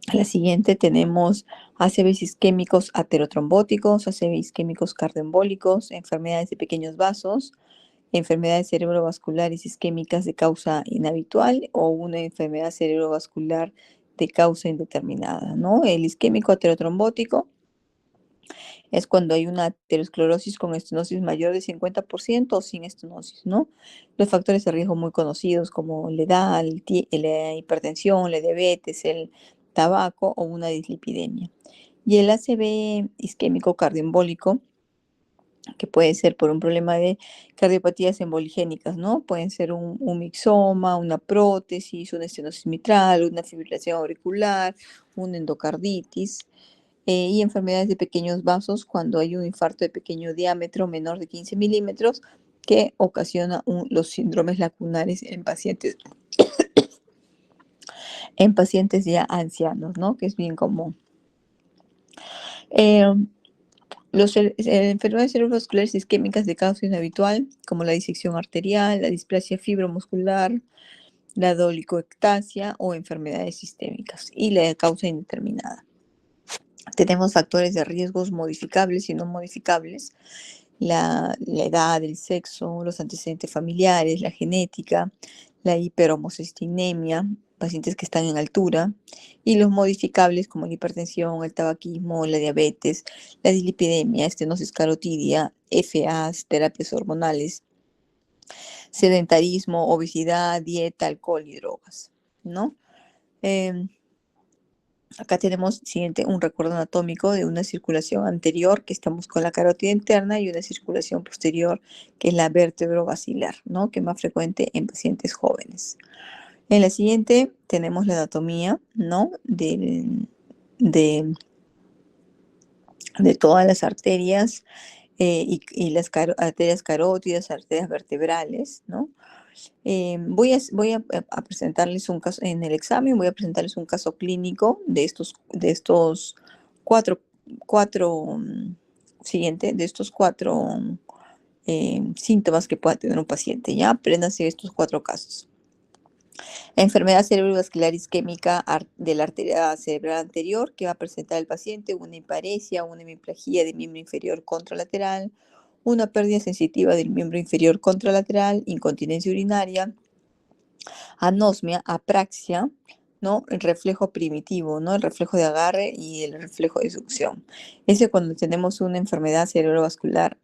A la siguiente tenemos ACVs isquémicos aterotrombóticos, ACV isquémicos cardioembólicos, enfermedades de pequeños vasos, enfermedades cerebrovasculares isquémicas de causa inhabitual o una enfermedad cerebrovascular de causa indeterminada, ¿no? El isquémico aterotrombótico es cuando hay una aterosclerosis con estenosis mayor de 50% o sin estenosis, ¿no? Los factores de riesgo muy conocidos como la edad, la hipertensión, la diabetes, el tabaco o una dislipidemia. Y el ACV isquémico cardioembólico, que puede ser por un problema de cardiopatías emboligénicas, ¿no? Pueden ser un mixoma, una prótesis, una estenosis mitral, una fibrilación auricular, una endocarditis y enfermedades de pequeños vasos cuando hay un infarto de pequeño diámetro menor de 15 milímetros que ocasiona los síndromes lacunares en pacientes ya ancianos, ¿no? Que es bien común. Eh, enfermedades cerebrovasculares isquémicas de causa inhabitual, como la disección arterial, la displasia fibromuscular, la dolicoectasia o enfermedades sistémicas y la causa indeterminada. Tenemos factores de riesgos modificables y no modificables, la edad, el sexo, los antecedentes familiares, la genética, la hiperhomocisteinemia, pacientes que están en altura, y los modificables como la hipertensión, el tabaquismo, la diabetes, la dislipidemia, estenosis carotidia, FAs, terapias hormonales, sedentarismo, obesidad, dieta, alcohol y drogas, ¿no? Acá tenemos siguiente un recuerdo anatómico de una circulación anterior, que estamos con la carótida interna, y una circulación posterior, que es la vértebro-basilar, ¿no? Que es más frecuente en pacientes jóvenes. En la siguiente tenemos la anatomía, ¿no? De todas las arterias y las arterias carótidas, arterias vertebrales, ¿no? Voy a presentarles un caso en el examen, voy a presentarles un caso clínico de estos cuatro, de estos cuatro síntomas que pueda tener un paciente, ¿ya? Apréndanse estos 4 casos. Enfermedad cerebrovascular isquémica de la arteria cerebral anterior que va a presentar el paciente, una hiparesia, una hemiplegia de miembro inferior contralateral, una pérdida sensitiva del miembro inferior contralateral, incontinencia urinaria, anosmia, apraxia, ¿no? El reflejo primitivo, ¿no? El reflejo de agarre y el reflejo de succión. Ese cuando tenemos una enfermedad cerebrovascular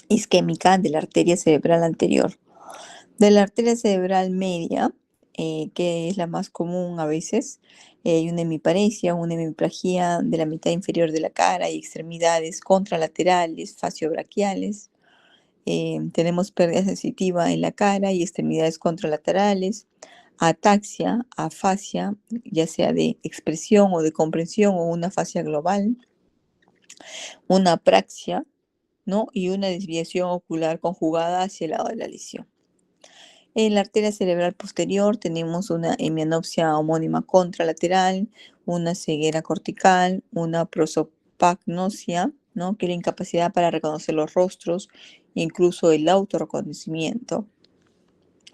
isquémica de la arteria cerebral anterior. De la arteria cerebral media, que es la más común a veces, hay una hemiparesia, una hemiplegia de la mitad inferior de la cara y extremidades contralaterales, faciobraquiales. Tenemos pérdida sensitiva en la cara y extremidades contralaterales, ataxia, afasia, ya sea de expresión o de comprensión o una afasia global, una apraxia, ¿no? Y una desviación ocular conjugada hacia el lado de la lesión. En la arteria cerebral posterior tenemos una hemianopsia homónima contralateral, una ceguera cortical, una prosopagnosia, ¿no? Que es la incapacidad para reconocer los rostros, incluso el autorreconocimiento,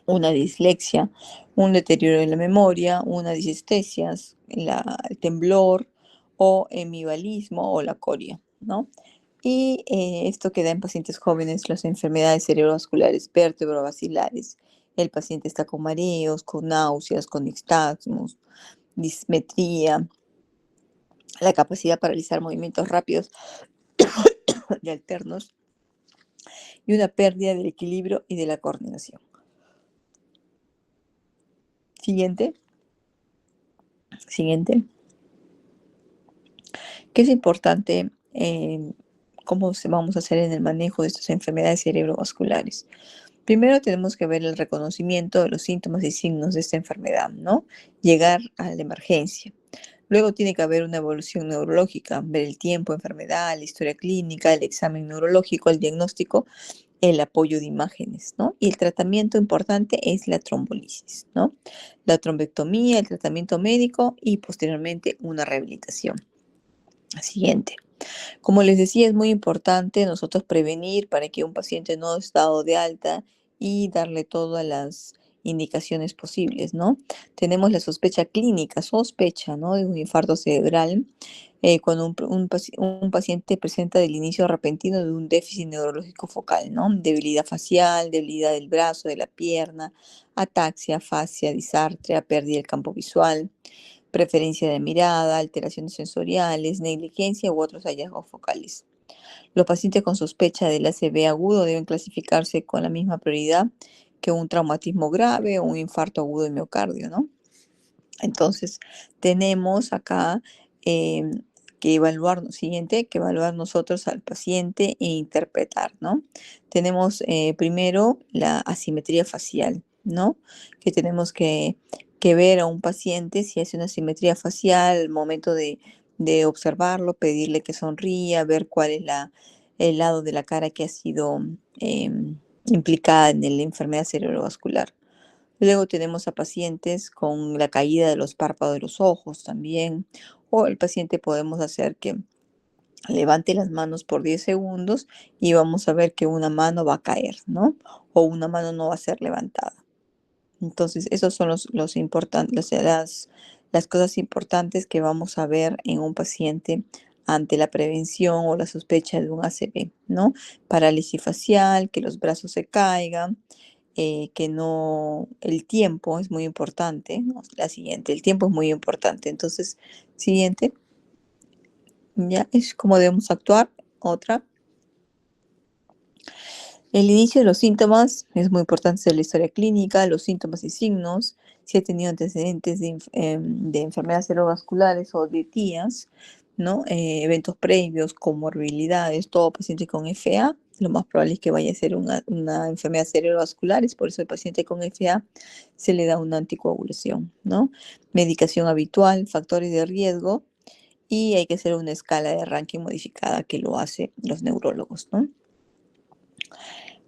una dislexia, un deterioro de la memoria, una disestesia, el temblor o hemivalismo o la coria, ¿no? Y esto queda en pacientes jóvenes, las enfermedades cerebrovasculares vértebro-basilares. El paciente está con mareos, con náuseas, con nixtasmos, dismetría, la capacidad para realizar movimientos rápidos y alternos y una pérdida del equilibrio y de la coordinación. Siguiente. ¿Qué es importante? ¿Cómo vamos a hacer en el manejo de estas enfermedades cerebrovasculares? Primero tenemos que ver el reconocimiento de los síntomas y signos de esta enfermedad, ¿no? Llegar a la emergencia. Luego tiene que haber una evolución neurológica, ver el tiempo, enfermedad, la historia clínica, el examen neurológico, el diagnóstico, el apoyo de imágenes, ¿no? Y el tratamiento importante es la trombolisis, ¿no? La trombectomía, el tratamiento médico y posteriormente una rehabilitación. Siguiente. Como les decía, es muy importante nosotros prevenir para que un paciente no esté dado de alta y darle todas las indicaciones posibles, ¿no? Tenemos la sospecha clínica, sospecha, ¿no? De un infarto cerebral, cuando un paciente presenta del inicio repentino de un déficit neurológico focal, ¿no? Debilidad facial, debilidad del brazo, de la pierna, ataxia, afasia, disartria, pérdida del campo visual, preferencia de mirada, alteraciones sensoriales, negligencia u otros hallazgos focales. Los pacientes con sospecha del ACV agudo deben clasificarse con la misma prioridad que un traumatismo grave o un infarto agudo de miocardio, ¿no? Entonces, tenemos acá que evaluar, siguiente, que evaluar nosotros al paciente e interpretar, ¿no? Tenemos primero la asimetría facial, ¿no? Que tenemos que ver a un paciente si hace una asimetría facial al momento de observarlo, pedirle que sonría, ver cuál es el lado de la cara que ha sido implicada en la enfermedad cerebrovascular. Luego tenemos a pacientes con la caída de los párpados de los ojos también, o el paciente podemos hacer que levante las manos por 10 segundos y vamos a ver que una mano va a caer, ¿no? O una mano no va a ser levantada. Entonces, esos son los importantes, las cosas importantes que vamos a ver en un paciente ante la prevención o la sospecha de un ACV, ¿no? Parálisis facial, que los brazos se caigan, que no, el tiempo es muy importante, ¿no? La siguiente, el tiempo es muy importante. Entonces, siguiente, ya es como debemos actuar. Otra. El inicio de los síntomas es muy importante de la historia clínica, los síntomas y signos, si ha tenido antecedentes de enfermedades cerebrovasculares o de TIAs, ¿no? Eventos previos, comorbilidades, todo paciente con FA, lo más probable es que vaya a ser una enfermedad cerebrovascular, es por eso el paciente con FA se le da una anticoagulación, ¿no? Medicación habitual, factores de riesgo, y hay que hacer una escala de ranking modificada que lo hacen los neurólogos, ¿no?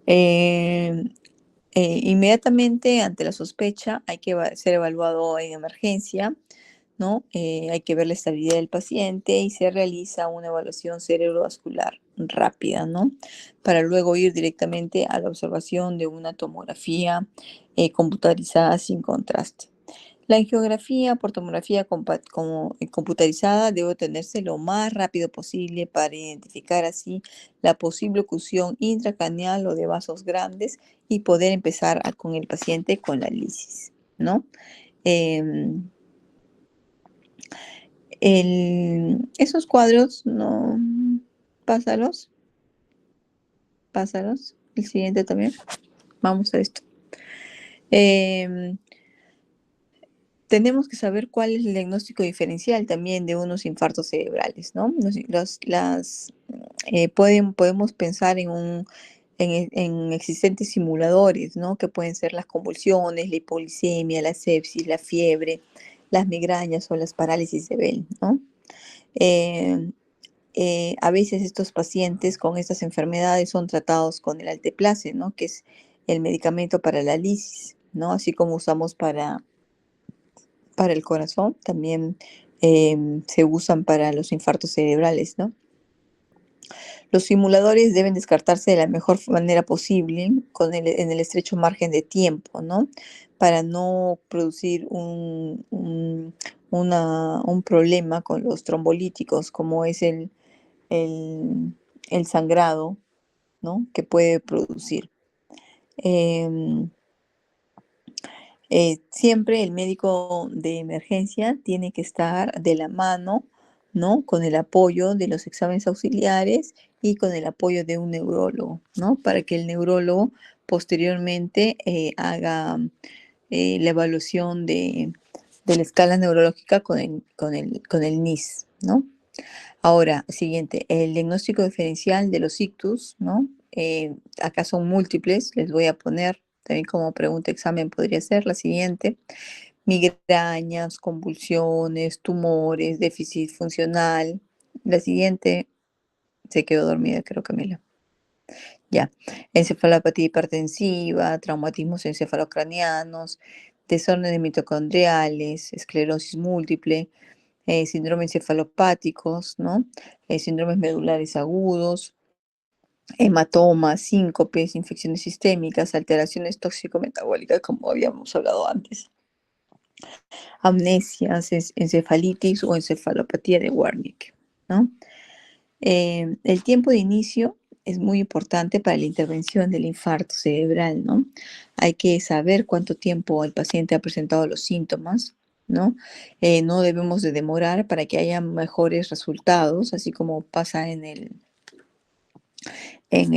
Eh, Inmediatamente ante la sospecha hay que ser evaluado en emergencia, ¿no? Hay que ver la estabilidad del paciente y se realiza una evaluación cerebrovascular rápida, ¿no? Para luego ir directamente a la observación de una tomografía computarizada sin contraste. La angiografía por tomografía computarizada debe obtenerse lo más rápido posible para identificar así la posible oclusión intracraneal o de vasos grandes y poder empezar con el paciente con la lisis, ¿no? Em, Esos cuadros, no, pásalos, pásalos. El siguiente también. Vamos a esto. Em, Tenemos que saber cuál es el diagnóstico diferencial también de unos infartos cerebrales, ¿no? Podemos pensar en existentes simuladores, ¿no? Que pueden ser las convulsiones, la hipoglicemia, la sepsis, la fiebre, las migrañas o las parálisis de Bell, ¿no? Eh, a veces estos pacientes con estas enfermedades son tratados con el alteplase, ¿no? Que es el medicamento para la lisis, ¿no? Así como usamos para el corazón, también se usan para los infartos cerebrales, ¿no? Los simuladores deben descartarse de la mejor manera posible en el estrecho margen de tiempo, ¿no? Para no producir un problema con los trombolíticos, como es el, el sangrado, ¿no? Que puede producir. Em, Siempre el médico de emergencia tiene que estar de la mano, ¿no? Con el apoyo de los exámenes auxiliares y con el apoyo de un neurólogo, ¿no? Para que el neurólogo posteriormente haga la evaluación de la escala neurológica con el NIS, ¿no? Ahora, siguiente, el diagnóstico diferencial de los ictus, ¿no? Acá son múltiples, les voy a poner también como pregunta examen podría ser la siguiente. Migrañas, convulsiones, tumores, déficit funcional. La siguiente, se quedó dormida, creo Camila. Ya, encefalopatía hipertensiva, traumatismos encefalocranianos, desórdenes mitocondriales, esclerosis múltiple, síndromes encefalopáticos, ¿no? Síndromes medulares agudos, hematomas, síncopes, infecciones sistémicas, alteraciones tóxico-metabólicas, como habíamos hablado antes, amnesias, encefalitis o encefalopatía de Wernicke, ¿no? El tiempo de inicio es muy importante para la intervención del infarto cerebral, ¿no? Hay que saber cuánto tiempo el paciente ha presentado los síntomas, ¿no? No debemos de demorar para que haya mejores resultados, así como pasa en el, en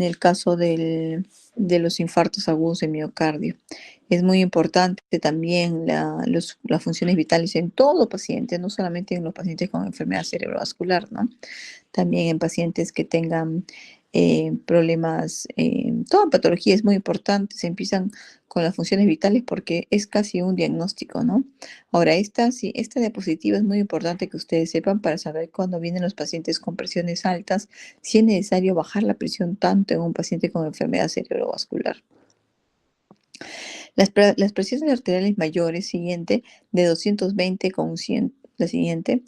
el caso de los infartos agudos de miocardio. Es muy importante también las funciones vitales en todo paciente, no solamente en los pacientes con enfermedad cerebrovascular, ¿no? También en pacientes que tengan problemas, toda patología es muy importante, se empiezan con las funciones vitales porque es casi un diagnóstico, ¿no? Ahora, sí, esta diapositiva es muy importante que ustedes sepan para saber cuándo vienen los pacientes con presiones altas, si es necesario bajar la presión tanto en un paciente con enfermedad cerebrovascular. Las presiones arteriales mayores, siguiente, de 220 con 100, la siguiente,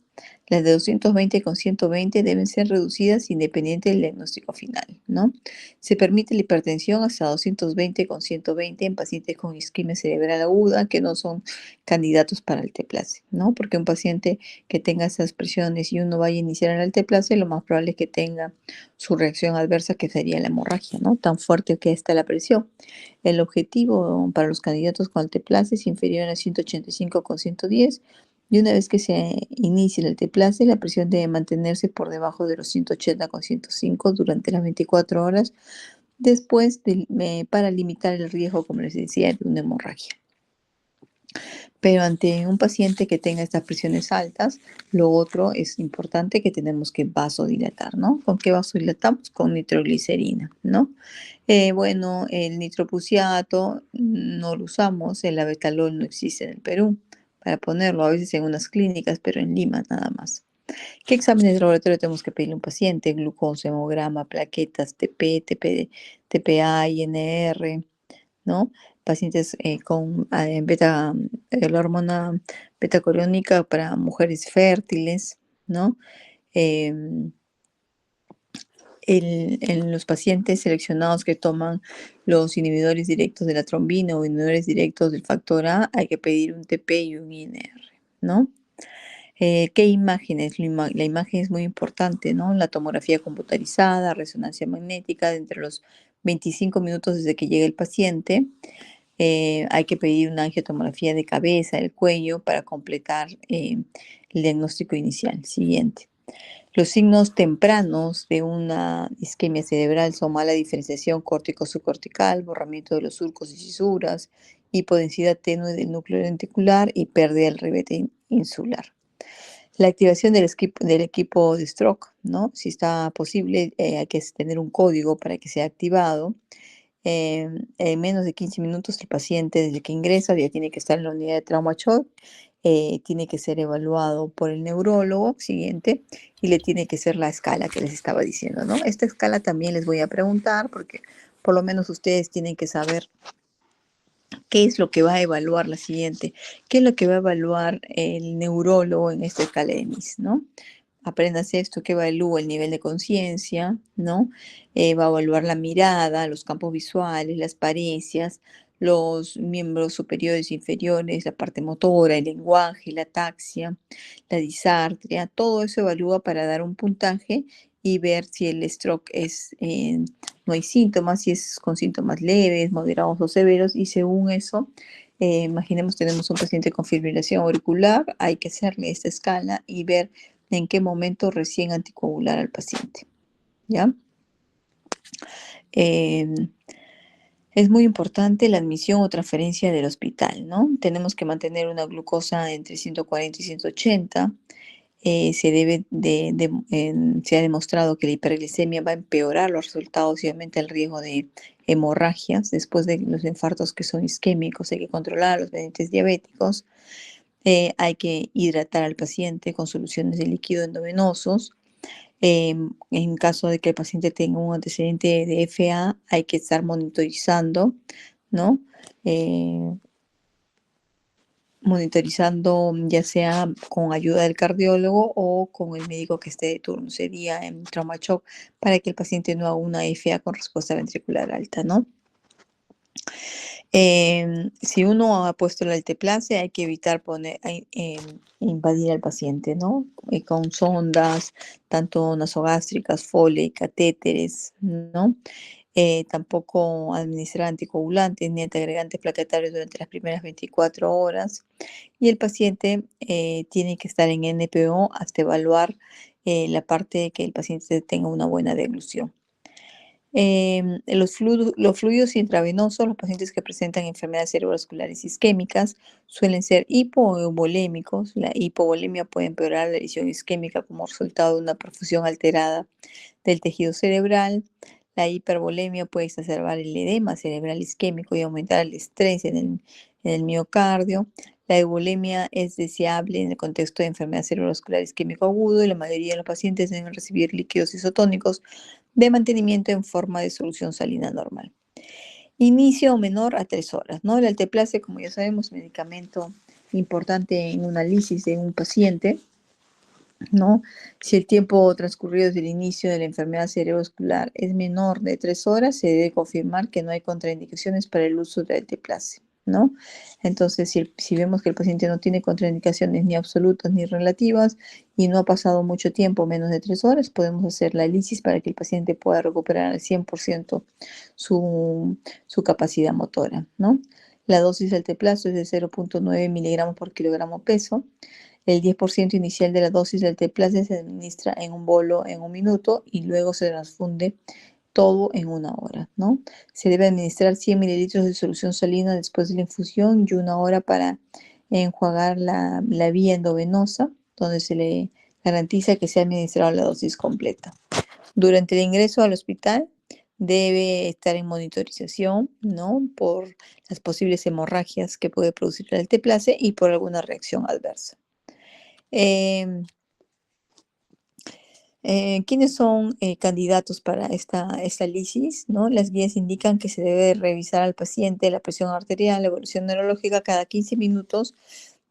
las de 220 con 120 deben ser reducidas independiente del diagnóstico final, ¿no? Se permite la hipertensión hasta 220 con 120 en pacientes con isquemia cerebral aguda que no son candidatos para el alteplase, ¿no? Porque un paciente que tenga esas presiones y uno vaya a iniciar el alteplase, lo más probable es que tenga su reacción adversa, que sería la hemorragia, ¿no? Tan fuerte que está la presión. El objetivo para los candidatos con alteplase es inferior a 185 con 110 y una vez que se inicie el alteplase, la presión debe mantenerse por debajo de los 180 con 105 durante las 24 horas después para limitar el riesgo, como les decía, de una hemorragia. Pero ante un paciente que tenga estas presiones altas, lo otro es importante que tenemos que vasodilatar, ¿no? ¿Con qué vasodilatamos? Con nitroglicerina, ¿no? Bueno, el nitroprusiato no lo usamos, el abetalol no existe en el Perú para ponerlo, a veces en unas clínicas, pero en Lima nada más. ¿Qué exámenes de laboratorio tenemos que pedirle a un paciente? Glucosa, hemograma, plaquetas, TPA, INR, ¿no? Pacientes con la hormona betacoriónica para mujeres fértiles, ¿no? Em, en los pacientes seleccionados que toman los inhibidores directos de la trombina o inhibidores directos del factor A, hay que pedir un TP y un INR, ¿no? ¿Qué imágenes? La imagen es muy importante, ¿no? La tomografía computarizada, resonancia magnética, entre los 25 minutos desde que llega el paciente. Hay que pedir una angiotomografía de cabeza, del cuello, para completar el diagnóstico inicial. Siguiente. Los signos tempranos de una isquemia cerebral son mala diferenciación córtico-subcortical, borramiento de los surcos y fisuras, hipodensidad tenue del núcleo lenticular y pérdida del ribete insular. La activación del equipo de stroke, ¿no? Si está posible, hay que tener un código para que sea activado. En menos de 15 minutos el paciente desde que ingresa ya tiene que estar en la unidad de trauma shock, tiene que ser evaluado por el neurólogo siguiente y le tiene que ser la escala que les estaba diciendo, ¿no? Esta escala también les voy a preguntar porque por lo menos ustedes tienen que saber qué es lo que va a evaluar la siguiente, qué es lo que va a evaluar el neurólogo en esta escala de MIS, ¿no? Aprendas esto que evalúa el nivel de conciencia, ¿no? Va a evaluar la mirada, los campos visuales, las parecias, los miembros superiores e inferiores, la parte motora, el lenguaje, la ataxia, la disartria, todo eso evalúa para dar un puntaje y ver si el stroke no hay síntomas, si es con síntomas leves, moderados o severos, y según eso, imaginemos tenemos un paciente con fibrilación auricular, hay que hacerle esta escala y ver en qué momento recién anticoagular al paciente, ¿ya? Es muy importante la admisión o transferencia del hospital, ¿no? Tenemos que mantener una glucosa entre 140 y 180. Se ha demostrado que la hiperglicemia va a empeorar los resultados y aumenta el riesgo de hemorragias después de los infartos que son isquémicos. Hay que controlar a los pacientes diabéticos. Hay que hidratar al paciente con soluciones de líquido endovenosos. En caso de que el paciente tenga un antecedente de FA, hay que estar monitorizando, ¿no? monitorizando ya sea con ayuda del cardiólogo o con el médico que esté de turno. Sería en trauma shock para que el paciente no haga una FA con respuesta ventricular alta, ¿no? Si uno ha puesto el alteplase, hay que evitar invadir al paciente, ¿no? Con sondas, tanto nasogástricas, Foley, catéteres, ¿no? Tampoco administrar anticoagulantes ni antiagregantes plaquetarios durante las primeras 24 horas. Y el paciente tiene que estar en NPO hasta evaluar la parte de que el paciente tenga una buena deglución. Los fluidos intravenosos, los pacientes que presentan enfermedades cerebrovasculares isquémicas suelen ser hipovolémicos. La hipovolemia puede empeorar la lesión isquémica como resultado de una perfusión alterada del tejido cerebral. La hipervolemia puede exacerbar el edema cerebral isquémico y aumentar el estrés en el miocardio. La euvolemia es deseable en el contexto de enfermedad cerebrovascular isquémico agudo y la mayoría de los pacientes deben recibir líquidos isotónicos de mantenimiento en forma de solución salina normal. Inicio menor a 3 horas, ¿no? El alteplase, como ya sabemos, medicamento importante en una lisis de un paciente, ¿no? Si el tiempo transcurrido desde el inicio de la enfermedad cerebrovascular es menor de 3 horas, se debe confirmar que no hay contraindicaciones para el uso del alteplase, ¿no? Entonces, si vemos que el paciente no tiene contraindicaciones ni absolutas ni relativas y no ha pasado mucho tiempo, menos de 3 horas, podemos hacer la lisis para que el paciente pueda recuperar al 100% su capacidad motora, ¿no? La dosis del alteplase es de 0.9 miligramos por kilogramo peso. El 10% inicial de la dosis del alteplase se administra en un bolo en 1 minuto y luego se transfunde todo en 1 hora, ¿no? Se debe administrar 100 mililitros de solución salina después de la infusión y 1 hora para enjuagar la vía endovenosa, donde se le garantiza que se ha administrado la dosis completa. Durante el ingreso al hospital debe estar en monitorización, ¿no? Por las posibles hemorragias que puede producir el alteplase y por alguna reacción adversa. ¿Quiénes son candidatos para esta lisis, ¿no? Las guías indican que se debe revisar al paciente la presión arterial, la evolución neurológica cada 15 minutos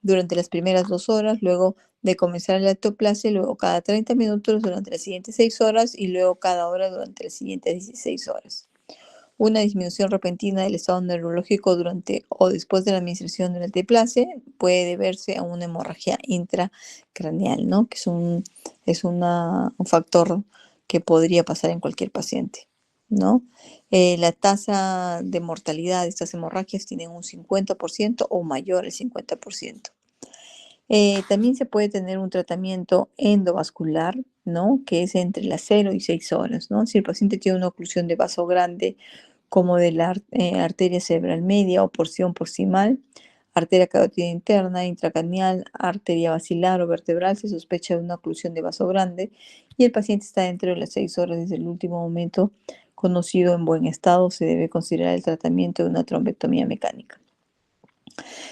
durante las primeras 2 horas, luego de comenzar el alteplase, luego cada 30 minutos durante las siguientes 6 horas y luego cada hora durante las siguientes 16 horas. Una disminución repentina del estado neurológico durante o después de la administración del alteplase puede deberse a una hemorragia intracraneal, ¿no? Que es un factor que podría pasar en cualquier paciente, ¿no? La tasa de mortalidad de estas hemorragias tiene un 50% o mayor al 50%. También se puede tener un tratamiento endovascular, ¿no? Que es entre las 0 y 6 horas, ¿no? Si el paciente tiene una oclusión de vaso grande, como de la arteria cerebral media o porción proximal, arteria carótida interna, intracraneal, arteria basilar o vertebral, se sospecha de una oclusión de vaso grande y el paciente está dentro de las 6 horas desde el último momento conocido en buen estado, se debe considerar el tratamiento de una trombectomía mecánica.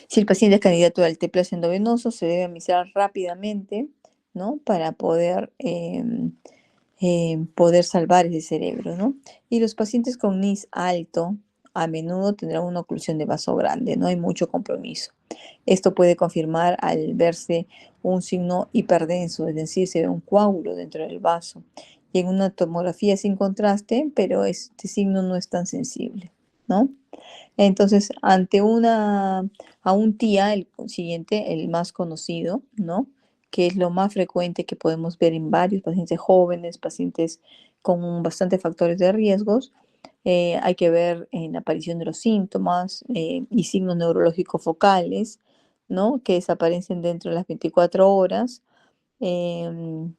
Si el paciente es candidato al alteplase endovenoso, se debe administrar rápidamente, ¿no? Para poder salvar ese cerebro, ¿no? Y los pacientes con NIS alto a menudo tendrán una oclusión de vaso grande, no hay mucho compromiso. Esto puede confirmar al verse un signo hiperdenso, es decir, se ve un coágulo dentro del vaso. Y en una tomografía sin contraste, pero este signo no es tan sensible, ¿no? Entonces, a un TIA, el siguiente, el más conocido, ¿no? Que es lo más frecuente que podemos ver en varios pacientes jóvenes, pacientes con bastantes factores de riesgos. Hay que ver en la aparición de los síntomas y signos neurológicos focales, ¿no? Que desaparecen dentro de las 24 horas. Em,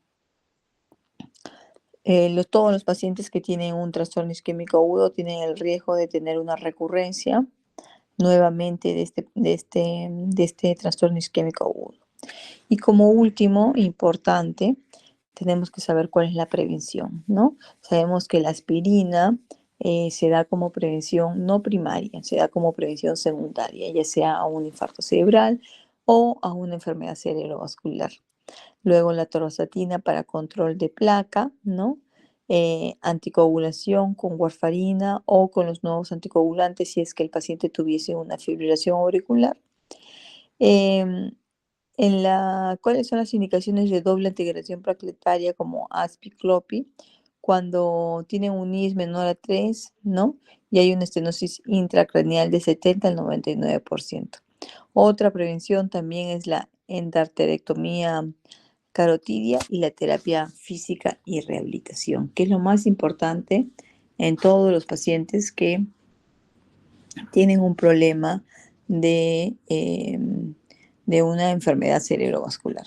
Todos los pacientes que tienen un trastorno isquémico agudo tienen el riesgo de tener una recurrencia nuevamente de este trastorno isquémico agudo. Y como último, importante, tenemos que saber cuál es la prevención, ¿no? Sabemos que la aspirina se da como prevención no primaria, se da como prevención secundaria, ya sea a un infarto cerebral o a una enfermedad cerebrovascular. Luego la torvastatina para control de placa, ¿no? Anticoagulación con warfarina o con los nuevos anticoagulantes si es que el paciente tuviese una fibrilación auricular. Em, ¿Cuáles son las indicaciones de doble integración plaquetaria como ASPI-CLOPI? Cuando tienen un IS menor a 3, ¿no? Y hay una estenosis intracraneal de 70 al 99%. Otra prevención también es la endarterectomía carotidia y la terapia física y rehabilitación, que es lo más importante en todos los pacientes que tienen un problema de una enfermedad cerebrovascular.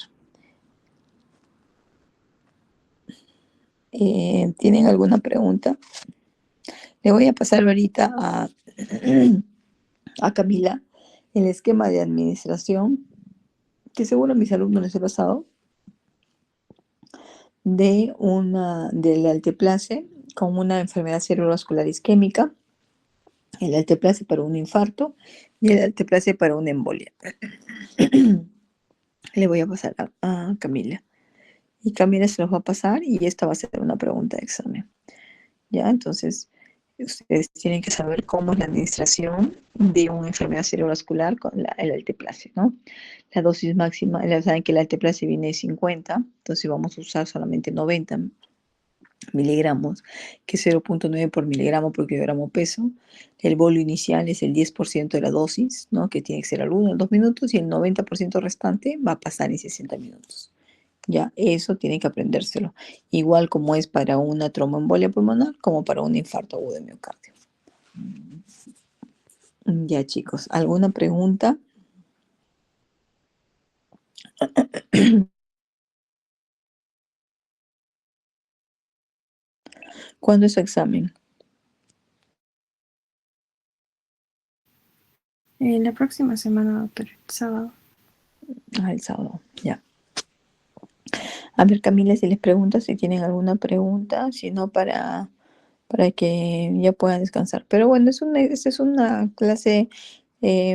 ¿Tienen alguna pregunta? Le voy a pasar ahorita a Camila el esquema de administración, que seguro a mis alumnos les he pasado, del alteplase con una enfermedad cerebrovascular isquémica, el alteplase para un infarto y el alteplase para una embolia. Le voy a pasar a Camila. Y Camila se los va a pasar y esta va a ser una pregunta de examen. ¿Ya? Entonces, ustedes tienen que saber cómo es la administración de una enfermedad cerebrovascular con el alteplase, ¿no? La dosis máxima, ya saben que el alteplase viene de 50, entonces vamos a usar solamente 90 miligramos, que es 0,9 por miligramo por kilogramo peso. El bolo inicial es el 10% de la dosis, ¿no? Que tiene que ser al 1 o 2 minutos, y el 90% restante va a pasar en 60 minutos. Ya, eso tienen que aprendérselo. Igual como es para una tromboembolia pulmonar, como para un infarto agudo de miocardio. Ya, chicos, ¿alguna pregunta? ¿Cuándo es su examen? La próxima semana, doctora, el sábado. Ah, el sábado, ya. A ver, Camila, si les pregunto si tienen alguna pregunta, si no, para que ya puedan descansar. Pero bueno, esta es una clase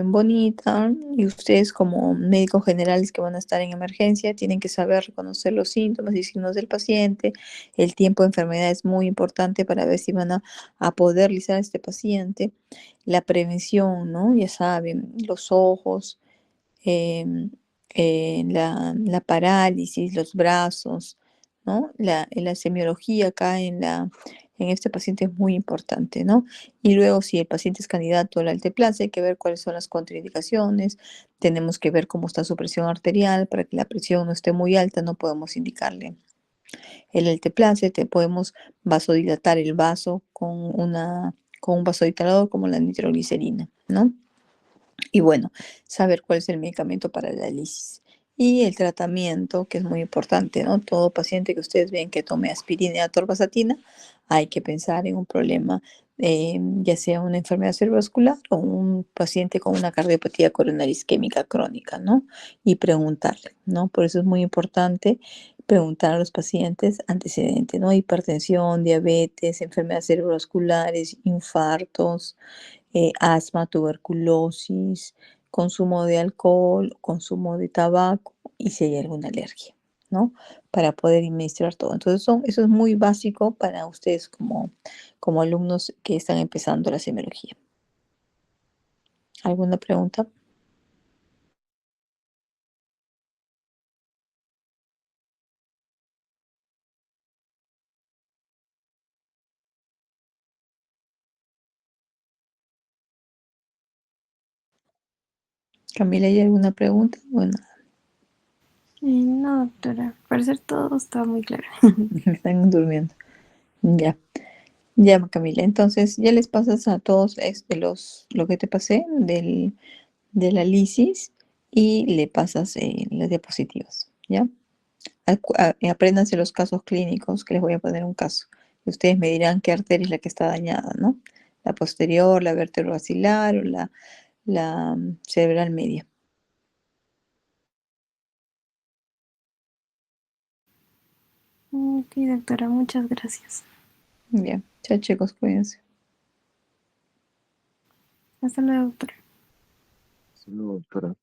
bonita, y ustedes como médicos generales que van a estar en emergencia tienen que saber reconocer los síntomas y signos del paciente. El tiempo de enfermedad es muy importante para ver si van a poder lisar a este paciente. La prevención, ¿no? Ya saben, los ojos, em, la parálisis, los brazos, ¿no? La semiología acá en este paciente es muy importante, ¿no? Y luego, si el paciente es candidato al alteplase, hay que ver cuáles son las contraindicaciones. Tenemos que ver cómo está su presión arterial. Para que la presión no esté muy alta, no podemos indicarle el alteplase. Podemos vasodilatar el vaso con un vasodilatador como la nitroglicerina, ¿no? Y bueno, saber cuál es el medicamento para la lisis. Y el tratamiento, que es muy importante, ¿no? Todo paciente que ustedes ven que tome aspirina y atorvastatina, hay que pensar en un problema, ya sea una enfermedad cerebrovascular o un paciente con una cardiopatía coronaria isquémica crónica, ¿no? Y preguntarle, ¿no? Por eso es muy importante preguntar a los pacientes antecedentes, ¿no? Hipertensión, diabetes, enfermedades cerebrovasculares, infartos, asma, tuberculosis, consumo de alcohol, consumo de tabaco y si hay alguna alergia, ¿no? Para poder administrar todo. Entonces, eso es muy básico para ustedes como alumnos que están empezando la semiología. ¿Alguna pregunta? Camila, ¿hay alguna pregunta? Bueno, No, doctora, al parecer todo está muy claro. están durmiendo. Ya, ya, Camila. Entonces, ya les pasas a todos lo que te pasé de la lisis, y le pasas las diapositivas, ¿ya? Apréndanse los casos clínicos, que les voy a poner un caso. Y ustedes me dirán qué arteria es la que está dañada, ¿no? La posterior, la vertebrovascular o la cerebral media. Ok, doctora, muchas gracias. Bien, chao chicos, cuídense. Hasta luego, doctora. Sí, doctora.